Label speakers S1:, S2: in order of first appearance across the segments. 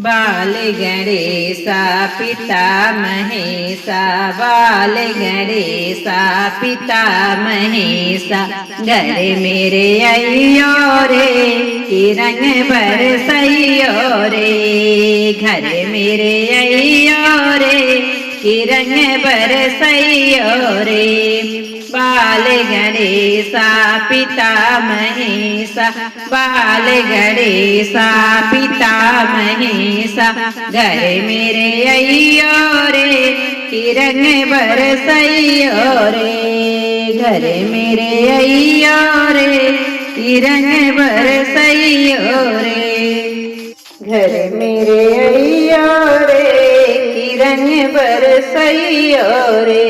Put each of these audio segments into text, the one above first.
S1: बाल गणेशा पिता महेशा बाल गणेशा पिता महेशा घर मेरे अयो रे कि रंग बरसइयो रे घर मेरे अयो रे कि रंग बरसइयो रे बाल गणेशा पिता महेशा बाल गणेशा पिता महेशा घर मेरे अयो रे कि रंग बरसइयो रे घर मेरे अयो रे कि रंग बरसइयो रे घर मेरे अयो रे कि रंग बरसइयो रे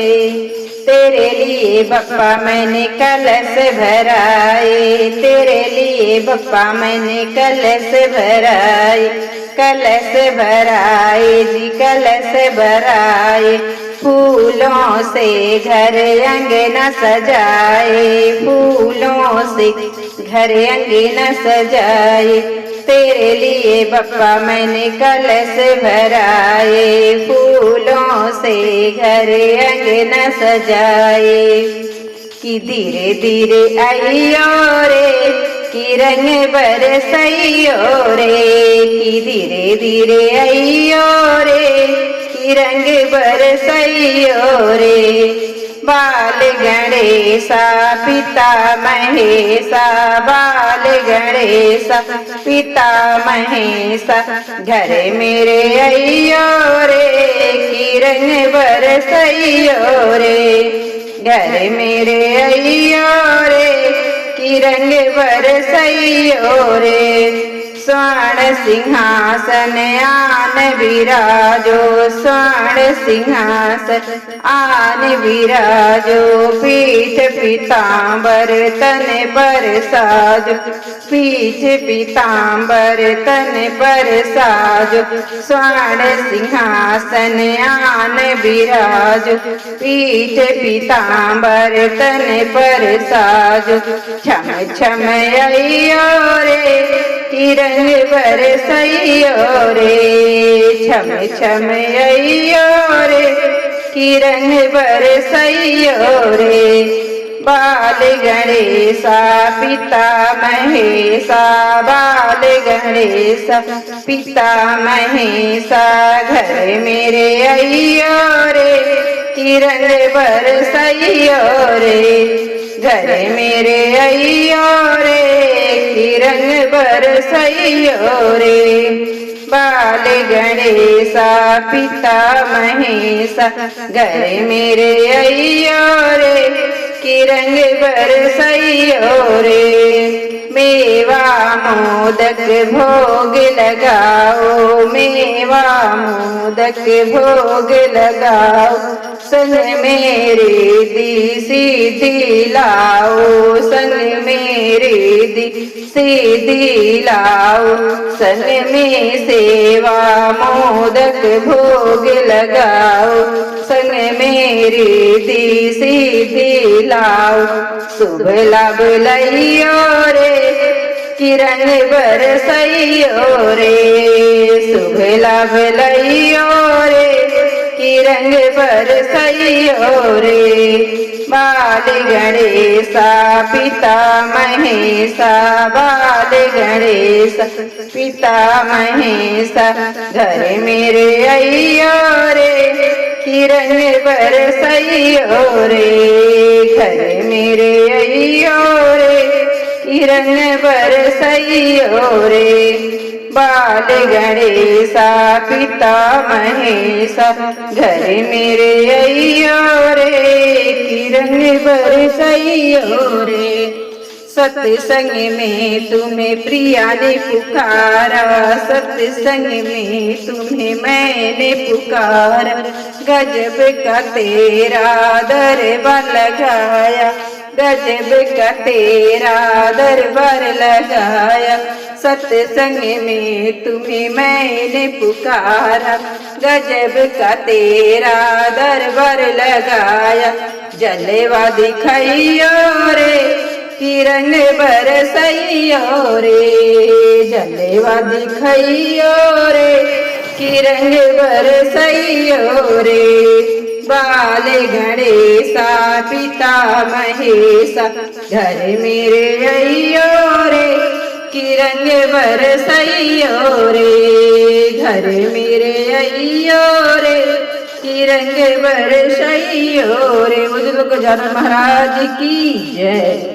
S1: तेरे लिए बप्पा मैंने कलश भराए तेरे लिए बप्पा मैंने कलश भराए जी कलश भराए फूलों से घर अंगना सजाए फूलों से घर अंगना सजाए तेरे लिए बप्पा मैंने कलश भराए फूलों से घर अंगना सजाए कि धीरे धीरे आइयो रे कि रंग बरसइयो रे कि धीरे धीरे आइयो रे कि रंग बरसइयो रे बाल गणेशा पिता महेशा बाल गणेशा पिता महेशा घर मेरे अयो रे कि रंग बरसइयो रे घर मेरे अयो रे कि रंग बरसइयो रे स्वर्ण सिंहासन आन विराजो स्वर्ण सिंहासन आन विराजो पीठ पीतांबर तन पर साजो पीठ पीतांबर तन पर साजो स्वर्ण सिंहासन आन विराजो पीठ पीतांबर तन पर साजो छम छम अयो रे कि रंग बरसइयो रे छम छम अयो रे कि रंग बरसइयो रे बाल गणेशा पिता महेशा बाल गणेशा पिता महेशा घर मेरे अयो रे कि रंग बरसइयो रे घर मेरे अयो रे कि रंग बरसइयो रे बाल गणेशा पिता महेशा घर मेरे अयो रे कि रंग बरसइयो रे मेवा मोदक भोग लगाओ मेवा मोदक भोग लगाओ संग मेरे दी सीधी लाओ संग मेरे दी सीधी लाओ संग में सेवा मोदक भोग लगाओ संग मेरे दी सीधी लाओ शुभ लाभ लइयो रे कि रंग बरसइयो रे शुभ लाभ लइयो रे कि रंग बरसइयो रे बाल गणेशा पिता महेशा बाल गणेशा पिता महेशा घर मेरे अयो रे कि रंग बरसइयो रे घर मेरे अयो रे कि रंग बरसइयो रे बाल गणेशा पिता महेशा घर मेरे अयो रे कि रंग बरसइयो रे सत्संग में तुम्हें प्रिया ने पुकारा सत्संग में तुम्हें मैंने पुकारा गजब का तेरा दरबार लगाया गजब का तेरा दरबार लगाया सत्संग में तुम्हें मैंने पुकारा गजब का तेरा दरबार लगाया जलवा दिखाइयो रे कि रंग बरसइयो रे जलवा दिखाइयो रे कि रंग बरसइयो रे। बाल गणेशा पिता महेशा घर मेरे अइयो रे। कि रंग बरसइयो रे घर मेरे अइयो रे। कि रंग बरसइयो रे। बुजुर्ग गजानन महाराज की जय।